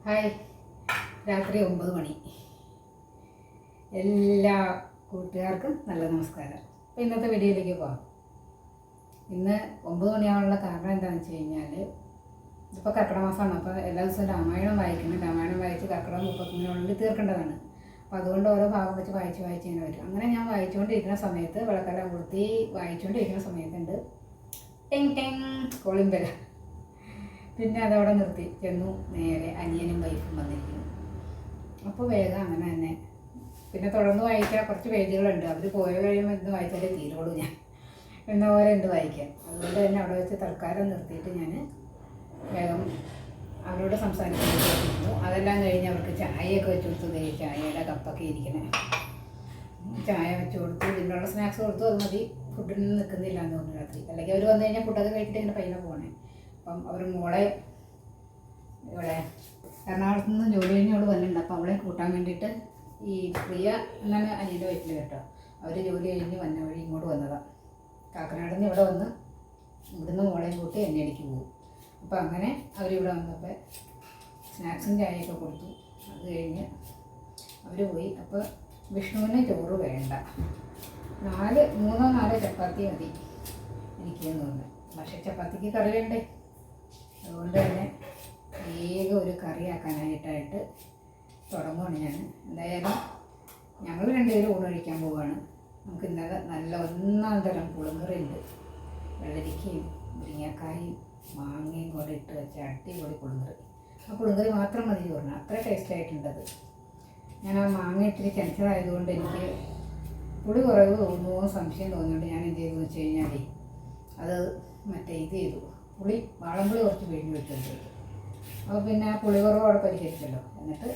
Hi, രാത്രി 9 മണി. എല്ലാ കൂട്ടുകാർക്കും നല്ല നമസ്കാരം. അപ്പോൾ ഇന്നത്തെ വീഡിയോയിലേക്ക് പോകാം. ഇന്ന് 9 മണിയാവാനുള്ള കാരണം എന്താണെന്ന് വെച്ച് കഴിഞ്ഞാൽ, ഇപ്പോൾ കർക്കിടക മാസമാണ്. അപ്പോൾ എല്ലാ ദിവസവും രാമായണം വായിക്കണം. രാമായണം വായിച്ച് കർക്കിടകം 30 തീർക്കേണ്ടതാണ്. അപ്പോൾ അതുകൊണ്ട് ഓരോ ഭാഗം വെച്ച് വായിച്ച് ഇങ്ങനെ വരും. അങ്ങനെ ഞാൻ വായിച്ചുകൊണ്ടിരിക്കുന്ന സമയത്ത്, വിളക്കെല്ലാം കൊടുത്തി വായിച്ചുകൊണ്ടിരിക്കുന്ന സമയത്തുണ്ട് ടെങ് ടെങ് കോളിംഗ് ബെൽ. പിന്നെ അതവിടെ നിർത്തി ചെന്നു. നേരെ അനിയനും വൈഫും വന്നിരിക്കുന്നു. അപ്പോൾ വേഗം അങ്ങനെ തന്നെ പിന്നെ തുടർന്ന് വായിക്കാൻ കുറച്ച് പേജുകളുണ്ട്. അവർ പോയ കഴിയുമ്പോൾ എന്ത് വായിച്ചാലേ തീരുള്ളൂ. ഞാൻ എന്ന പോലെ ഉണ്ട് വായിക്കാൻ. അതുകൊണ്ട് തന്നെ അവിടെ വെച്ച് തൽക്കാലം നിർത്തിയിട്ട് ഞാൻ വേഗം അവരോട് സംസാരിക്കുന്നു. അതെല്ലാം കഴിഞ്ഞ് അവർക്ക് ചായയൊക്കെ വെച്ച് കൊടുത്തു. ചായയുടെ കപ്പൊക്കെ ഇരിക്കണേ. ചായ വെച്ച് കൊടുത്തു. ഇതിനുള്ള സ്നാക്സ് കൊടുത്തു. അത് മതി. ഫുഡിന് നിൽക്കുന്നില്ല എന്ന് തോന്നുന്നു രാത്രി. അല്ലെങ്കിൽ അവർ വന്നു കഴിഞ്ഞാൽ ഫുഡൊക്കെ കഴിച്ചിട്ട് ഇങ്ങനെ പയ്യനെ പോകണേ. അപ്പം അവർ മോളെ ഇവിടെ എറണാകുളത്ത് നിന്ന് ജോലി കഴിഞ്ഞോട് വന്നിട്ടുണ്ട്. അപ്പോൾ അവളെ കൂട്ടാൻ വേണ്ടിയിട്ട് ഈ പ്രിയ എന്നാണ് അനിയൻ്റെ വീട്ടിൽ കേട്ടോ. അവർ ജോലി കഴിഞ്ഞ് വന്ന വഴി ഇങ്ങോട്ട് വന്നതാണ്. കാക്കനാടിൽ നിന്ന് ഇവിടെ വന്ന് ഇവിടുന്ന് മോളെയും കൂട്ടി എന്നടിക്ക് പോകും. അപ്പോൾ അങ്ങനെ അവരിവിടെ വന്നപ്പോൾ സ്നാക്സും ചായയൊക്കെ കൊടുത്തു. അത് കഴിഞ്ഞ് അവർ പോയി. അപ്പോൾ വിഷ്ണുവിന് ചോറ് വേണ്ട, 3-4 ചപ്പാത്തി മതി എനിക്കെന്ന് തോന്നുന്നു. പക്ഷേ ചപ്പാത്തിക്ക് കറി വേണ്ടേ. അതുകൊണ്ട് തന്നെ വേഗം ഒരു കറിയാക്കാനായിട്ട് തുടങ്ങുകയാണ് ഞാൻ. എന്തായാലും ഞങ്ങൾ രണ്ടുപേരും ഊണ് കഴിക്കാൻ പോവുകയാണ്. നമുക്ക് ഇന്നലെ നല്ല 1 തരം പുളിങ്കറി ഉണ്ട്. വെള്ളരിക്കയും മുരിങ്ങക്കായും മാങ്ങയും കൂടെ ഇട്ട് വെച്ച അടിപൊളി പുളിങ്കറി. ആ പുളിങ്കറി മാത്രം മതി ചോറിന്. അത്ര ടേസ്റ്റായിട്ടുണ്ടത്. ഞാൻ ആ മാങ്ങ ഇത്തിരി ചെനച്ചതായതുകൊണ്ട് എനിക്ക് പുളി കുറവ് തോന്നുമോ സംശയം തോന്നിയോണ്ട് ഞാൻ എന്ത് ചെയ്തു വെച്ച് കഴിഞ്ഞാൽ അത് മറ്റേ ഇത് ചെയ്തു. വാളംപുളി കുറച്ച് പിഴിഞ്ഞ് വെച്ചിട്ട്. അപ്പോൾ പിന്നെ ആ പുളികുറവ് അവിടെ പരിഹരിച്ചല്ലോ. എന്നിട്ട്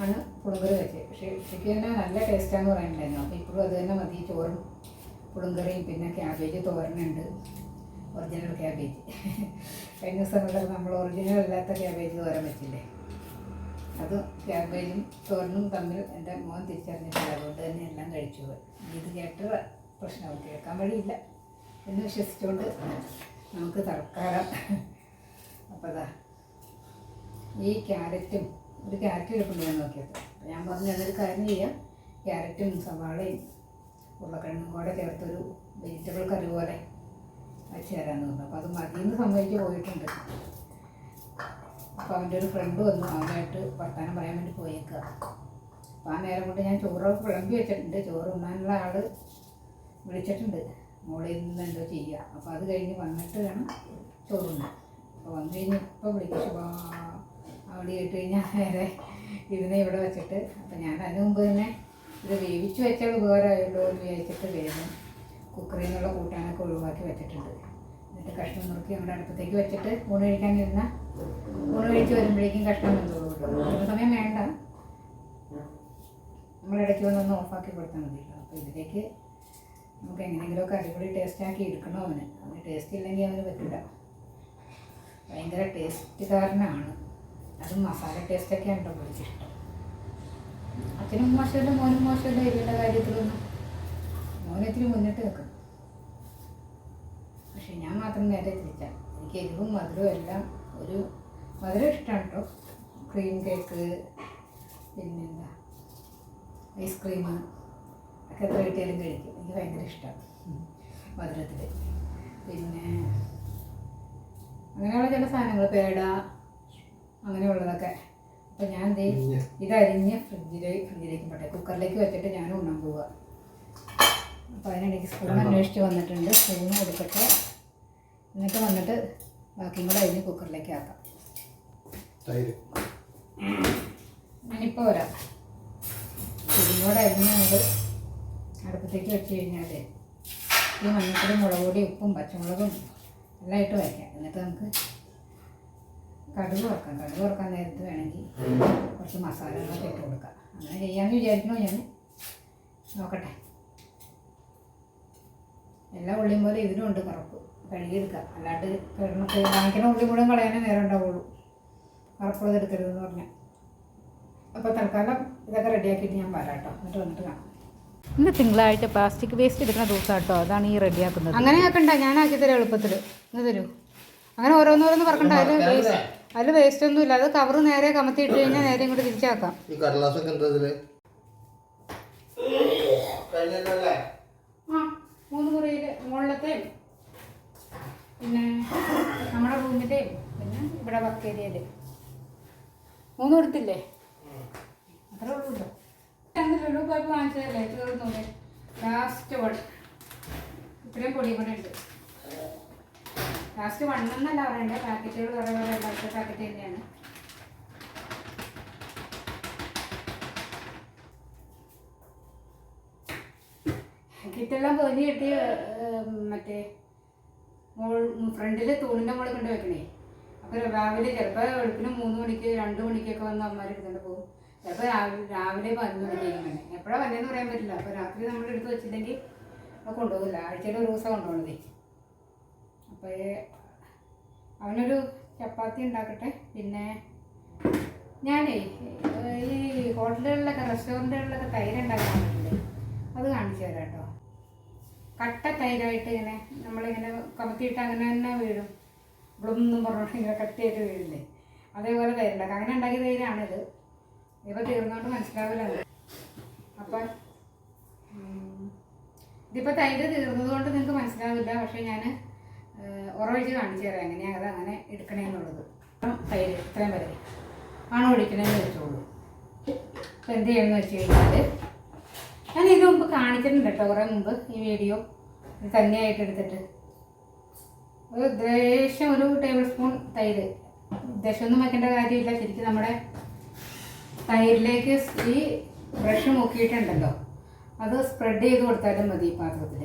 ആണ് പുളിങ്കറി വെച്ചത്. പക്ഷേ ഉച്ചയ്ക്ക് തന്നെ നല്ല ടേസ്റ്റാന്ന് പറയുന്നുണ്ടായിരുന്നു. അപ്പോൾ ഇപ്പോഴും അത് തന്നെ മതി. ചോറും പുളിങ്കറിയും പിന്നെ ക്യാബേജ് തോരനുണ്ട്. Original cabbage. കഴിഞ്ഞ ദിവസങ്ങളിൽ നമ്മൾ ഒറിജിനൽ അല്ലാത്ത ക്യാബേജ് തോരൻ വെച്ചില്ലേ, അത് ക്യാബേജും തോരനും തമ്മിൽ എൻ്റെ മോൻ തിരിച്ചറിഞ്ഞിട്ടില്ല. അതുകൊണ്ട് തന്നെ എല്ലാം കഴിച്ചു പോയി. ഇത് കേട്ട പ്രശ്നം കേൾക്കാൻ വഴിയില്ല എന്ന് വിശ്വസിച്ചുകൊണ്ട് നമുക്ക് തൽക്കാലം. അപ്പോൾ അതാ ഈ ക്യാരറ്റും ഒരു ക്യാരറ്റ് എടുക്കുന്നുണ്ട് ഞാൻ നോക്കിയത്. അപ്പോൾ ഞാൻ പറഞ്ഞു അതൊരു കാര്യം ചെയ്യാം, ക്യാരറ്റും സവാളയും ഉരുളക്കിഴങ്ങും കൂടെ ചേർത്തൊരു വെജിറ്റബിൾ കറി പോലെ വെച്ച് തരാമെന്ന് പറഞ്ഞു. അപ്പോൾ അത് മതിയെന്ന് സമ്മതിച്ച് പോയിട്ടുണ്ട്. അപ്പോൾ അവൻ്റെ ഒരു ഫ്രണ്ട് വന്നു. അവനായിട്ട് വർത്താനം പറയാൻ വേണ്ടി പോയേക്കുക. അപ്പോൾ ആ നേരം കൊണ്ട് ഞാൻ ചോറൊക്കെ വിളമ്പി വെച്ചിട്ടുണ്ട്. ചോറ് ഉണ്ണാനുള്ള ആൾ വിളിച്ചിട്ടുണ്ട്. മോളിൽ നിന്ന് എന്തോ ചെയ്യുക. അപ്പോൾ അത് കഴിഞ്ഞ് വന്നിട്ട് വേണം ചോറുണ്ണാൻ. അപ്പോൾ വന്നു കഴിഞ്ഞ് ഇപ്പോൾ വിളിക്കും അവിടെ ഇട്ട് കഴിഞ്ഞാൽ നേരെ ഇതിനെ ഇവിടെ വെച്ചിട്ട്. അപ്പോൾ ഞാൻ അതിന് മുമ്പ് തന്നെ ഇത് വേവിച്ച് വെച്ചാൽ ഉപകാരമായല്ലോ എന്ന് വിചാരിച്ചിട്ട് വേഗം കുക്കറിൽ നിന്നുള്ള കൂട്ടാനൊക്കെ ഒഴിവാക്കി വെച്ചിട്ടുണ്ട്. എന്നിട്ട് കഷ്ണം നുറുക്കി നമ്മുടെ അടുപ്പത്തേക്ക് വെച്ചിട്ട് ഊണ് കഴിക്കാനിരുന്ന ഊണ് കഴിച്ച് വരുമ്പോഴേക്കും കഷ്ണം വെന്തോളൂ. ഒരു സമയം വേണ്ട, നമ്മളിടയ്ക്ക് വന്നൊന്ന് ഓഫാക്കി കൊടുത്താൽ മതിയല്ലോ. അപ്പോൾ ഇതിലേക്ക് നമുക്ക് എങ്ങനെയെങ്കിലുമൊക്കെ അടിപൊളി ടേസ്റ്റാക്കി എടുക്കണോ. അവന് ടേസ്റ്റ് ഇല്ലെങ്കിൽ അവന് പറ്റില്ല. ഭയങ്കര ടേസ്റ്റുകാരനാണ്. അതും മസാല ടേസ്റ്റൊക്കെയാണ് കേട്ടോ പിടിച്ചിഷ്ടം. അച്ഛനും മോശമല്ല മോനും മോശമല്ല എരിയുടെ കാര്യത്തിലൊന്നും. മോനത്തിരി മുന്നിട്ട് നിൽക്കും. പക്ഷെ ഞാൻ മാത്രം നേരെ തിരിച്ചാൽ എനിക്ക് എരിവും മധുരവും എല്ലാം. ഒരു മധുരം ഇഷ്ടമാണ് കേട്ടോ. ക്രീം കേക്ക്, പിന്നെന്താ ഐസ്ക്രീം ഒക്കെ എത്ര കിട്ടിയാലും കഴിക്കും. എനിക്ക് ഭയങ്കര ഇഷ്ടമാണ് മധുരത്തിൽ. പിന്നെ അങ്ങനെയുള്ള ചില സാധനങ്ങൾ, പേട അങ്ങനെയുള്ളതൊക്കെ. അപ്പോൾ ഞാൻ ഇതരിഞ്ഞ് ഫ്രിഡ്ജിലേക്ക് പോട്ടെ, കുക്കറിലേക്ക് വെച്ചിട്ട് ഞാൻ ഉണ്ണാൻ പോവുക. അപ്പോൾ അതിനിടയ്ക്ക് സ്പൂൺ അന്വേഷിച്ച് വന്നിട്ടുണ്ട്. സ്പൂൺ എടുക്കട്ടെ, എന്നിട്ട് വന്നിട്ട് ബാക്കിയും കൂടെ അരിഞ്ഞ് കുക്കറിലേക്ക് ആക്കാം. ഞാനിപ്പോൾ വരാം. ഇതും കൂടെ അരിഞ്ഞ് നമ്മൾ അടുപ്പത്തേക്ക് വെച്ച് കഴിഞ്ഞാൽ ഈ മഞ്ഞൾപ്പൊടി, മുളക് പൊടി, ഉപ്പും പച്ചമുളകും എല്ലാം ഇട്ട് വയ്ക്കാം. എന്നിട്ട് നമുക്ക് കടുക് വറക്കാം. കടുക് വറക്കാൻ നേരത്ത് വേണമെങ്കിൽ കുറച്ച് മസാലകളൊക്കെ ഇട്ട് കൊടുക്കാം. അങ്ങനെ ചെയ്യാമെന്ന് വിചാരിക്കണോ ഞാൻ. നോക്കട്ടെ. എല്ലാ ഉള്ളിയും പോലെ ഇതിനും ഉണ്ട് കറുപ്പ്. കഴുകിയെടുക്കാം. അല്ലാണ്ട് വാങ്ങിക്കണ ഉള്ളി കൂടെ കളയാനേ നേരം ഉണ്ടാവുള്ളൂ. കറുപ്പുള്ളത് എടുക്കരുതെന്ന് പറഞ്ഞാൽ. അപ്പോൾ തൽക്കാലം ഇതൊക്കെ റെഡിയാക്കിയിട്ട് ഞാൻ വരാം കേട്ടോ. എന്നിട്ട് വന്നിട്ട് കാണാം. ഇന്ന് തിങ്കളാഴ്ച പ്ലാസ്റ്റിക് വേസ്റ്റ് എടുക്കുന്ന ദിവസം കേട്ടോ. അതാണ് ഈ റെഡിയാക്കുന്നത്. അങ്ങനെ ആക്കണ്ട, ഞാനാക്കി തരാം എളുപ്പത്തിൽ. ഇന്ന് തരൂ. അങ്ങനെ ഓരോന്നോരോന്ന് പറക്കണ്ട. അതിൽ വേസ്റ്റ് ഒന്നും ഇല്ല. അത് കവർ നേരെ കമത്തി ഇട്ട് കഴിഞ്ഞാൽ നേരെ ഇങ്ങോട്ട് തിരിച്ചാക്കാം. ആ 3 മുറിയിൽ മുകളിലത്തെയും പിന്നെ നമ്മുടെ റൂമിൻ്റെയും പിന്നെ ഇവിടെ വർക്ക് ഏരിയയിൽ 3 കൊടുത്തില്ലേ? അത്രേ ഉള്ളൂ. ലുലു പോയപ്പോൾ വാങ്ങിച്ചതല്ലേ തീർന്നൂടെ. ലാസ്റ്റ് 1 ഇത്രയും പൊടി കൂടെ ഉണ്ട്. ലാസ്റ്റ് 1 എന്നല്ല പറയണ്ടേ, പാക്കറ്റുകൾ കുറേ കുറേ ഉണ്ടാക്കിയ പാക്കറ്റ് തന്നെയാണ്. കിറ്റെല്ലാം പൊതിഞ്ഞ് കിട്ടി. മറ്റേ ഫ്രണ്ടിൽ തൂണിൻ്റെ മുകളിൽ കൊണ്ട് വെക്കണേ. അപ്പോൾ രാവിലെ ചിലപ്പോൾ വെളുപ്പിന് 3 മണിക്ക് 2 മണിക്കൊക്കെ വന്ന് അമ്മമാർ എടുത്തുകൊണ്ട് പോകും. ചിലപ്പോൾ രാവിലെ 11 മണിക്ക് ഇങ്ങനെ എപ്പോഴാണ് വന്നതെന്ന് പറയാൻ പറ്റില്ല. അപ്പോൾ രാത്രി നമ്മൾ എടുത്ത് വെച്ചില്ലെങ്കിൽ അത് കൊണ്ടുപോകില്ല. ആഴ്ചയിൽ ഒരു ദിവസം കൊണ്ടുപോകണതേ. അപ്പോൾ അവനൊരു ചപ്പാത്തി ഉണ്ടാക്കട്ടെ. പിന്നെ ഞാനേ ഈ ഹോട്ടലുകളിലൊക്കെ റെസ്റ്റോറൻറ്റുകളിലൊക്കെ തൈര് ഉണ്ടാക്കാറുണ്ട്. അത് കാണിച്ചു തരാം കേട്ടോ. കട്ട തൈരായിട്ട് ഇങ്ങനെ നമ്മളിങ്ങനെ കമത്തിയിട്ട് അങ്ങനെ തന്നെ വീഴും. ബ്ലൊന്നും പറഞ്ഞോണ്ട് ഇങ്ങനെ കട്ട് ചെയ്ത് വീഴില്ലേ, അതേപോലെ തൈരുണ്ടാക്കാം. അങ്ങനെ ഉണ്ടാക്കിയ തൈരാണിത്. ഇപ്പോൾ തീർന്നോണ്ട് മനസ്സിലാവില്ല. അപ്പം ഇതിപ്പോൾ തൈര് തീർന്നതുകൊണ്ട് നിങ്ങൾക്ക് മനസ്സിലാവില്ല. പക്ഷേ ഞാൻ ഉറവഴിച്ച് കാണിച്ചു തരാം എങ്ങനെയാണ് അത് അങ്ങനെ എടുക്കണേന്നുള്ളത്. തൈര് ഇത്രയും വരെ ആണ് ഒഴിക്കണമെന്ന് വെച്ചോളൂ. അപ്പോൾ എന്ത് ചെയ്യണമെന്ന് വെച്ച് കഴിഞ്ഞാൽ ഞാൻ ഇതിന് മുമ്പ് കാണിച്ചിട്ടുണ്ട് കേട്ടോ, കുറേ മുമ്പ് ഈ വീഡിയോ ഇത് തന്നെയായിട്ട് എടുത്തിട്ട്. ഒരു ദേശം 1 ടേബിൾ സ്പൂൺ തൈര്. ദേശമൊന്നും വയ്ക്കേണ്ട കാര്യമില്ല. ശരിക്കും നമ്മുടെ തൈരിലേക്ക് ഈ ബ്രഷ് മുക്കിയിട്ടുണ്ടല്ലോ, അത് സ്പ്രെഡ് ചെയ്ത് കൊടുത്താലും മതി ഈ പാത്രത്തിൽ.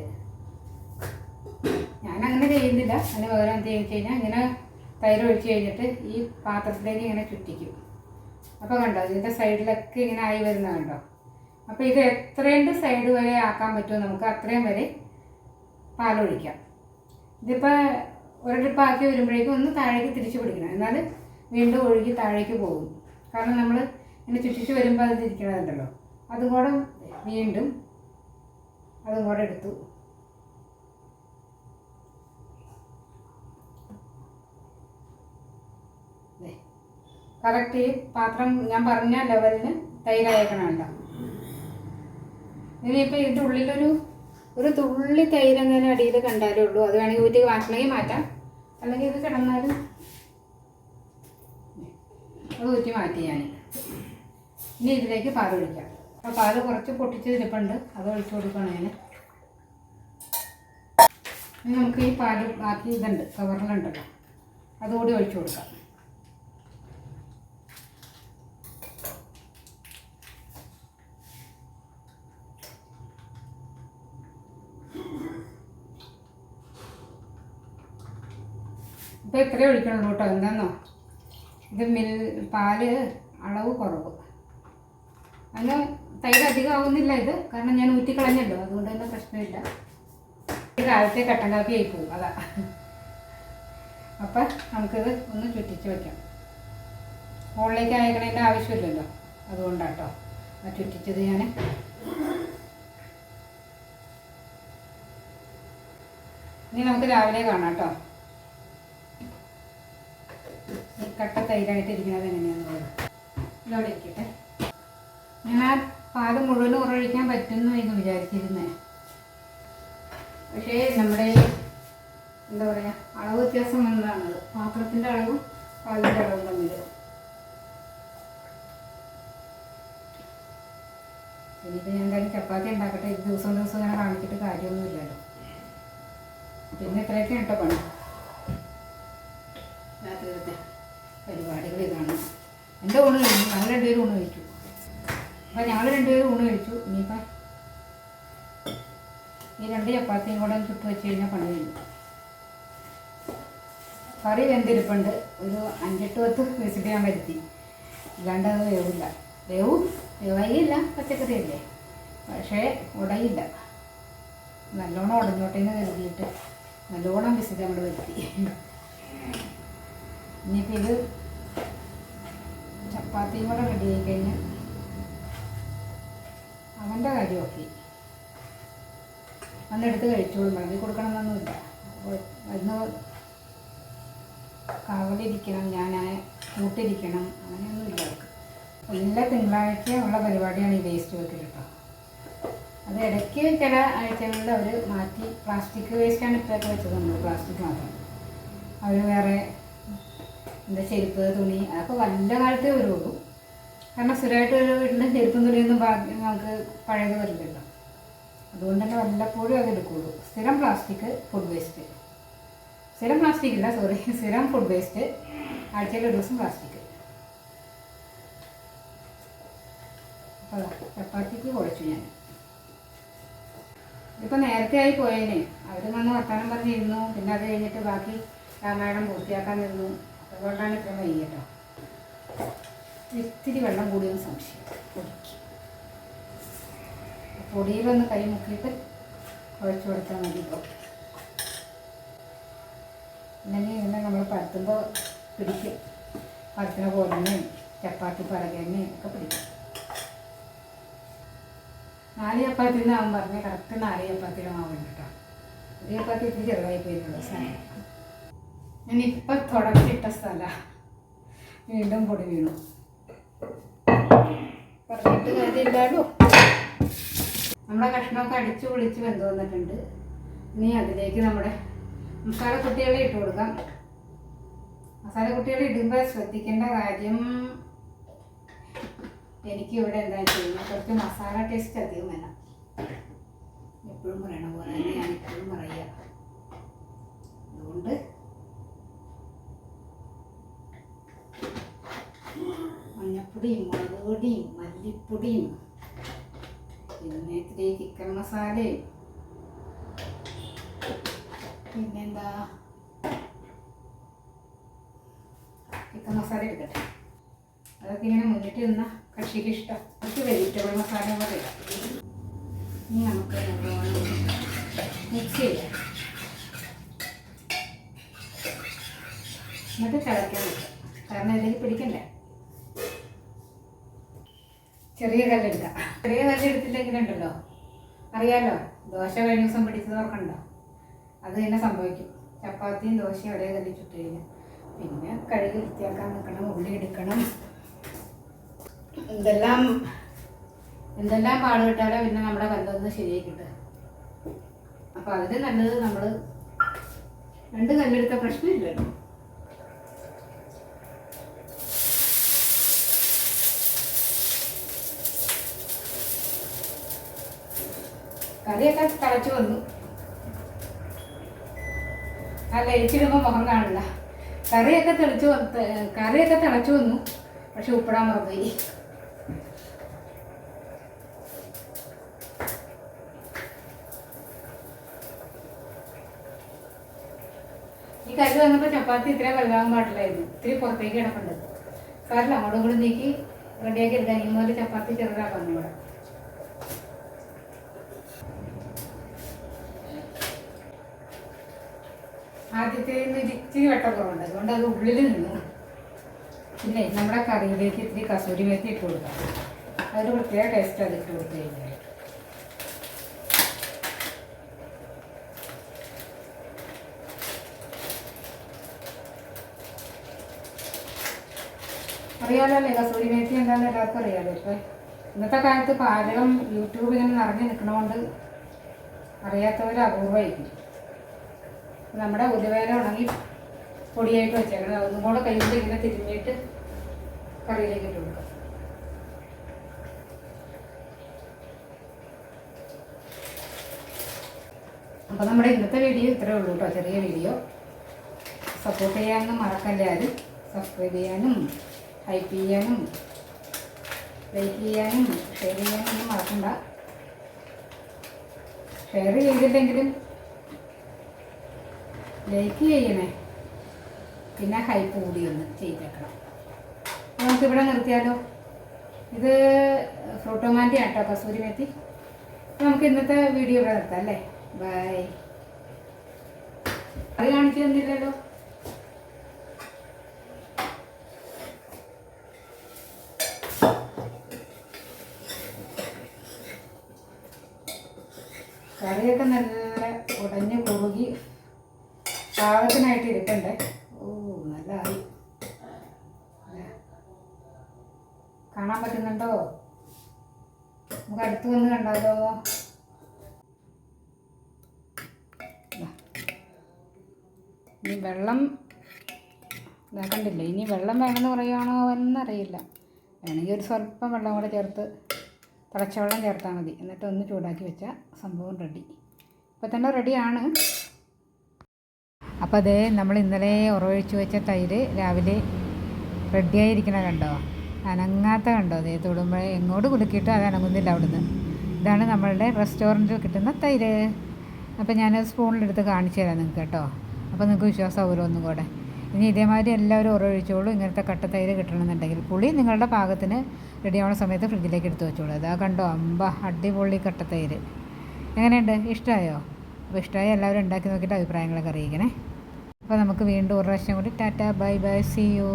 ഞാനങ്ങനെ ചെയ്യുന്നില്ല. അതിന് പകരം എന്ത് ചെയ്യുക കഴിഞ്ഞാൽ ഇങ്ങനെ തൈര് ഒഴിച്ച് കഴിഞ്ഞിട്ട് ഈ പാത്രത്തിലേക്ക് ഇങ്ങനെ ചുറ്റിക്കും. അപ്പോൾ കണ്ടോ ഇതിൻ്റെ സൈഡിലൊക്കെ ഇങ്ങനെ ആയി വരുന്നത് കണ്ടോ. അപ്പോൾ ഇത് എത്രയുണ്ട് സൈഡ് വരെ ആക്കാൻ പറ്റുമോ നമുക്ക് അത്രയും വരെ പാലൊഴിക്കാം. ഇതിപ്പോൾ ഒരു ട്രിപ്പ് ആക്കി വരുമ്പോഴേക്കും ഒന്ന് താഴേക്ക് തിരിച്ച് പിടിക്കണം. എന്നാൽ വീണ്ടും ഒഴുകി താഴേക്ക് പോകും. കാരണം നമ്മൾ ഇങ്ങനെ ചുറ്റിച്ച് വരുമ്പോൾ അത് തിരിക്കണതുണ്ടല്ലോ. അതും കൂടെ വീണ്ടും അതും കൂടെ എടുത്തു. കറക്റ്റ് ഈ പാത്രം ഞാൻ പറഞ്ഞ ലെവലിന് തൈരയക്കണമല്ലോ. ഇനിയിപ്പോൾ ഇതിൻ്റെ ഉള്ളിലൊരു തുള്ളി തൈരങ്ങനെ അടിയിൽ കണ്ടാലേ ഉള്ളൂ. അത് വേണമെങ്കിൽ ഊറ്റി മാറ്റണമെങ്കിൽ മാറ്റാം, അല്ലെങ്കിൽ ഇത് കിടന്നാലും അത് ഊറ്റി മാറ്റി ഞാൻ. ഇനി ഇതിലേക്ക് പാലൊഴിക്കാം. അപ്പോൾ പാല് കുറച്ച് പൊട്ടിച്ചതിരിപ്പുണ്ട്, അത് ഒഴിച്ചു കൊടുക്കണം ഞാൻ. ഇനി നമുക്ക് ഈ പാല് ബാക്കി ഇതുണ്ട് കവറിലുണ്ടല്ലോ, അതുകൂടി ഒഴിച്ചു കൊടുക്കാം. ഇപ്പോൾ ഇത്രയും ഒഴിക്കണുള്ളൂ കേട്ടോ. എന്താണെന്നോ ഇത് പാല് അളവ് കുറവ്. അതിന് തൈര് അധികം ആവുന്നില്ല ഇത്, കാരണം ഞാൻ ഊറ്റിക്കളഞ്ഞല്ലോ, അതുകൊണ്ട് തന്നെ പ്രശ്നമില്ല. കാലത്തെ കട്ടൻ കാപ്പി ആയി പോകും, അതാ. അപ്പം നമുക്കിത് ഒന്ന് ചുറ്റിച്ച് വയ്ക്കാം. മുകളിലേക്ക് അയക്കണതിൻ്റെ ആവശ്യമില്ലല്ലോ, അതുകൊണ്ടാട്ടോ ആ ചുറ്റിച്ചത് ഞാൻ. ഇനി നമുക്ക് രാവിലെ കാണാം കേട്ടോ ഈ കട്ട തൈരായിട്ട് ഇരിക്കുന്നത് എങ്ങനെയാണെന്നുള്ളത്. ഇതോടെ ഇരിക്കട്ടെ. ഞാൻ ആ പാല് മുഴുവനും ഉറഴിക്കാൻ പറ്റുമെന്ന് വിചാരിച്ചിരുന്നേ. പക്ഷേ നമ്മുടെ എന്താ പറയുക അളവ് വ്യത്യാസം വന്നതാണത്. പാത്രത്തിൻ്റെ അളവും പാലിൻ്റെ അളവും തമ്മിൽ. ഇനിയിപ്പോൾ ഞാൻ എന്തായാലും ചപ്പാത്തി ഉണ്ടാക്കട്ടെ. ഇത് ദിവസം ഇങ്ങനെ കാണിച്ചിട്ട് കാര്യമൊന്നുമില്ലല്ലോ. പിന്നെ ഇത്രയൊക്കെ കേട്ടോ പണി. രാത്രിയിലത്തെ പരിപാടികൾ ഇതാണ്. എൻ്റെ ഊണ് കഴിഞ്ഞു. ഞങ്ങൾ 2 പേരും ഊണ് കഴിച്ചു. അപ്പം ഞങ്ങൾ 2 പേരും ഊണ് കഴിച്ചു. ഇനിയിപ്പം ഈ 2 ചപ്പാത്തിയും കൂടെ ചുട്ട് വെച്ച് കഴിഞ്ഞാൽ പണി കഴിഞ്ഞു. കറി വെന്തിരിപ്പുണ്ട്. ഒരു 5-8 വിസിൽ ഞാൻ വരുത്തി. അല്ലാണ്ട് അത് വേവില്ല. വേവായില്ല, പച്ചക്കറിയല്ലേ, പക്ഷേ ഉടയില്ല. നല്ലോണം ഉടഞ്ഞോട്ടേന്ന് കരുതിയിട്ട് നല്ലോണം വിസിൽ നമ്മൾ വരുത്തി. ഇനിയിപ്പോൾ ഇത് ചപ്പാത്തിയും കൂടെ റെഡി ആയി കഴിഞ്ഞാൽ അവൻ്റെ കാര്യമൊക്കെ അന്നെടുത്ത് കഴിച്ചോളും. വിളമ്പി കൊടുക്കണമെന്നൊന്നുമില്ല. അപ്പോൾ അന്ന് കാവലിരിക്കണം, ഞാൻ കൂട്ടിരിക്കണം, അങ്ങനെയൊന്നുമില്ല അവർക്ക്. എല്ലാ തിങ്കളാഴ്ച ഉള്ള പരിപാടിയാണ് ഈ വേസ്റ്റ് വെക്കൽ കേട്ടോ. അത് ഇടയ്ക്ക് ചില ആഴ്ചകളിൽ അവർ മാറ്റി പ്ലാസ്റ്റിക് വേസ്റ്റാണ് ഇപ്പോഴൊക്കെ വെച്ചത്, നമ്മൾ പ്ലാസ്റ്റിക് മാത്രം. അവർ വേറെ എന്താ ചെരുപ്പ്, തുണി, അതൊക്കെ വല്ല കാലത്തേ വരുള്ളൂ. കാരണം സ്ഥിരമായിട്ട് ഒരു വീട്ടിൻ്റെ ചെരുപ്പും തുണിയൊന്നും നമുക്ക് പഴയത് വരില്ലല്ലോ. അതുകൊണ്ട് തന്നെ വല്ലപ്പോഴും അത് എടുക്കുകയുള്ളൂ. സ്ഥിരം പ്ലാസ്റ്റിക് ഫുഡ് വേസ്റ്റ്, സ്ഥിരം പ്ലാസ്റ്റിക് ഇല്ല സോറി, സ്ഥിരം ഫുഡ് വേസ്റ്റ്, ആഴ്ചയിൽ ഒരു ദിവസം പ്ലാസ്റ്റിക്. അപ്പോൾ ചപ്പാത്തിക്ക് കുഴച്ചു ഞാൻ. ഇതിപ്പോൾ നേരത്തെ ആയി പോയേനെ. അവർ വന്ന് വർത്തമാനം പറഞ്ഞിരുന്നു, പിന്നെ അത് കഴിഞ്ഞിട്ട് ബാക്കി രാമായണം പൂർത്തിയാക്കാൻ നിന്നു. അതുകൊണ്ടാണ് ഇത്ര വൈകി കേട്ടോ. ഇത്തിരി വെള്ളം കൂടിയൊന്ന് സംശയം. പൊടിയിലൊന്ന് കൈ മുക്കിയിട്ട് കുഴച്ച് കൊടുത്താൽ മതി. ഇപ്പോൾ ഇല്ലെങ്കിൽ ഇതിനെ നമ്മൾ പരത്തുമ്പോൾ പിടിക്കും. പരത്തിന പോലെയും ചപ്പാത്തി പലകെണ്ണയും ഒക്കെ പിടിക്കും. 4 ചപ്പാത്തിന്ന് അവൻ പറഞ്ഞ് കറക്റ്റ് 4 ചപ്പാത്തിയുടെ മാവുണ്ട് കേട്ടോ. ഒരു ചപ്പാത്തി ഇത്തിരി ചെറുതായി പോയിട്ടുള്ള സ്ഥലം. ഞാനിപ്പം തുടച്ചിട്ട സ്ഥലമാണ്, വീണ്ടും പൊടി വീണു. പറഞ്ഞിട്ട് കാര്യമില്ലല്ലോ. നമ്മുടെ കഷ്ണമൊക്കെ അടിച്ച് പൊളിച്ച് വെന്ത് വന്നിട്ടുണ്ട്. ഇനി അതിലേക്ക് നമ്മുടെ മസാലക്കുട്ടികളെ ഇട്ട് കൊടുക്കാം. മസാലക്കുട്ടികളെ ഇടുമ്പോൾ ശ്രദ്ധിക്കേണ്ട കാര്യം, എനിക്കിവിടെ എന്താ ചെയ്യുന്നത്, കുറച്ച് മസാല ടേസ്റ്റ് അധികം വേണം. എപ്പോഴും പറയണ പോലെ തന്നെ ഞാൻ എപ്പോഴും പറയുക. അതുകൊണ്ട് മഞ്ഞപ്പൊടിയും മുളക് പൊടിയും മല്ലിപ്പൊടിയും പിന്നെ ഇത്തിരി ചിക്കൻ മസാലയും പിന്നെന്താ ചിക്കൻ മസാല എടുക്കട്ടെ. അതൊക്കെ ഇങ്ങനെ മുന്നിട്ട് നിന്ന കക്ഷിക്ക് ഇഷ്ടം. കുറച്ച് വെജിറ്റബിൾ മസാല കൂടെ ഇടാം. ഇനി നമുക്ക് മിക്സ് ചെയ്യാം. എന്നിട്ട് തിളയ്ക്കാൻ വെക്കാം, കാരണം ഇതിലേക്ക് പിടിക്കണ്ടേ. ചെറിയ കല്ലെടുക്കാം. ചെറിയ കല്ലെടുത്തില്ലെങ്കിലുണ്ടല്ലോ, അറിയാലോ, ദോശ കഴിഞ്ഞ ദിവസം പിടിച്ചതോർക്കണ്ടോ, അത് തന്നെ സംഭവിക്കും. ചപ്പാത്തിയും ദോശയും ഒരേ കല്ലിൽ ചുട്ട് കഴിഞ്ഞാൽ പിന്നെ കഴുകി വൃത്തിയാക്കാൻ നിൽക്കണം, ഉള്ളി എടുക്കണം, എന്തെല്ലാം പാട് കിട്ടാലോ പിന്നെ നമ്മുടെ കല്ലൊന്ന് ശരിയായി കിട്ടുക. അപ്പോൾ അതിന് നല്ലത് നമ്മൾ 2 കല്ലെടുത്ത പ്രശ്നമില്ലല്ലോ. കറിയൊക്കെ തിളച്ച് വന്നു. ആ ലയിച്ചിടുമ്പോൾ മുഖം കാണില്ല. കറിയൊക്കെ തിളച്ച് വന്നു, പക്ഷെ ഉപ്പിടാൻ മറന്നുപോയി. ഈ കല്ല് വന്നപ്പോൾ ചപ്പാത്തി ഇത്ര വലുതാകാൻ പാടില്ലായിരുന്നു, ഇത്തിരി പുറത്തേക്ക് കിടപ്പുണ്ട്. സാറില്ല, അങ്ങോട്ടും കൂടി നീക്കി റെഡിയാക്കി എടുക്കാൻ. ഈ മുതൽ ചപ്പാത്തി ചെറുതാക്കുന്നു ഇവിടെ. ആദ്യത്തെ ഇച്ചിരി വെട്ടം കുറവുണ്ട്, അതുകൊണ്ട് അത് ഉള്ളിൽ നിന്നു. പിന്നെ നമ്മുടെ കറിയിലേക്ക് ഇത്തിരി കസൂരി മേത്തി ഇട്ട് കൊടുക്കാം. അതൊരു പ്രത്യേക ടേസ്റ്റ് അത് ഇട്ട് കൊടുത്തു കഴിഞ്ഞാൽ. അറിയാലോ അല്ലേ കസൂരി മേത്തി എന്താണെന്ന് എല്ലാവർക്കും അറിയാലോ. ഇപ്പം ഇന്നത്തെ കാലത്ത് പാചകം യൂട്യൂബ് ഇങ്ങനെ നിറഞ്ഞു നിൽക്കണോണ്ട് അറിയാത്തവർ അപൂർവമായിരിക്കും. നമ്മുടെ ഉലുവേല ഉണങ്ങി പൊടിയായിട്ട് വെച്ചേക്കണം. അതൊന്നും കൂടെ കൈകൊണ്ട് ഇങ്ങനെ തിരിഞ്ഞിട്ട് കറിയിലേക്ക് ഇട്ട് കൊടുക്കാം. അപ്പോൾ നമ്മുടെ ഇന്നത്തെ വീഡിയോ ഇത്രയേ ഉള്ളൂ കേട്ടോ, ചെറിയ വീഡിയോ. സപ്പോർട്ട് ചെയ്യാനൊന്നും മറക്കല്ല. ആരും സബ്സ്ക്രൈബ് ചെയ്യാനും ഹൈപ്പ് ചെയ്യാനും ലൈക്ക് ചെയ്യാനും ഷെയർ ചെയ്യാനും ഒന്നും മറക്കണ്ട. ഷെയർ ചെയ്തില്ലെങ്കിലും ലൈക്ക് ചെയ്യണേ, പിന്നെ ഹൈപ്പ് കൂടി ഒന്ന് ചെയ്തേക്കണം. നമുക്കിവിടെ നിർത്തിയാലോ. ഇത് ഫ്രൂട്ടോമാൻ്റെ ആട്ടോ കസൂരി മേത്തി. നമുക്ക് ഇന്നത്തെ വീഡിയോ ഇവിടെ നിർത്താം അല്ലേ. ബൈ. അത് കാണിച്ചു തന്നില്ലല്ലോ. കറിയൊക്കെ നല്ല ഉടഞ്ഞ് കുറുകി പാകത്തിനായിട്ട് ഇരിക്കണ്ടേ. ഓ നല്ല കാണാൻ പറ്റുന്നുണ്ടോ? നമുക്ക് അടുത്ത് വന്ന് കണ്ടാലോ? ഇനി വെള്ളം കണ്ടില്ലേ, ഇനി വെള്ളം വേണമെന്ന് പറയുകയാണോ എന്നറിയില്ല. വേണമെങ്കിൽ ഒരു സ്വല്പം വെള്ളം കൂടെ ചേർത്ത്, തിളച്ച വെള്ളം ചേർത്താൽ മതി. എന്നിട്ട് ഒന്ന് ചൂടാക്കി വെച്ചാൽ സംഭവം റെഡി. ഇപ്പം തന്നെ റെഡിയാണ്. അപ്പോൾ അതേ നമ്മൾ ഇന്നലെ ഉറവൊഴിച്ച് വെച്ച തൈര് രാവിലെ റെഡിയായിരിക്കണ കണ്ടോ? അനങ്ങാത്ത കണ്ടോ? അതേ തൊടുമ്പോൾ എങ്ങോട്ട് കുലുക്കിയിട്ട് അത് അനങ്ങുന്നില്ല അവിടുന്ന്. ഇതാണ് നമ്മളുടെ റെസ്റ്റോറൻറ്റിൽ കിട്ടുന്ന തൈര്. അപ്പോൾ ഞാനത് സ്പൂണിലെടുത്ത് കാണിച്ചു തരാം നിങ്ങൾക്ക് കേട്ടോ. അപ്പോൾ നിങ്ങൾക്ക് വിശ്വാസമാവുമല്ലോ ഒന്നും കൂടെ. ഇനി ഇതേമാതിരി എല്ലാവരും ഉറവൊഴിച്ചോളൂ. ഇങ്ങനത്തെ കട്ടത്തൈര് കിട്ടണമെന്നുണ്ടെങ്കിൽ പുളി നിങ്ങളുടെ പാകത്തിന് റെഡിയാവുന്ന സമയത്ത് ഫ്രിഡ്ജിലേക്ക് എടുത്ത് വെച്ചോളൂ. അതാ കണ്ടോ, അടിപൊളി കട്ടത്തൈര്. എങ്ങനെയുണ്ട്? ഇഷ്ടമായോ? അപ്പോൾ ഇഷ്ടമായി എല്ലാവരും ഉണ്ടാക്കി നോക്കിയിട്ട് അഭിപ്രായങ്ങളൊക്കെ അറിയിക്കണേ. അപ്പോൾ നമുക്ക് വീണ്ടും ഒരു പ്രാവശ്യം കൂടി tata bye bye, see U.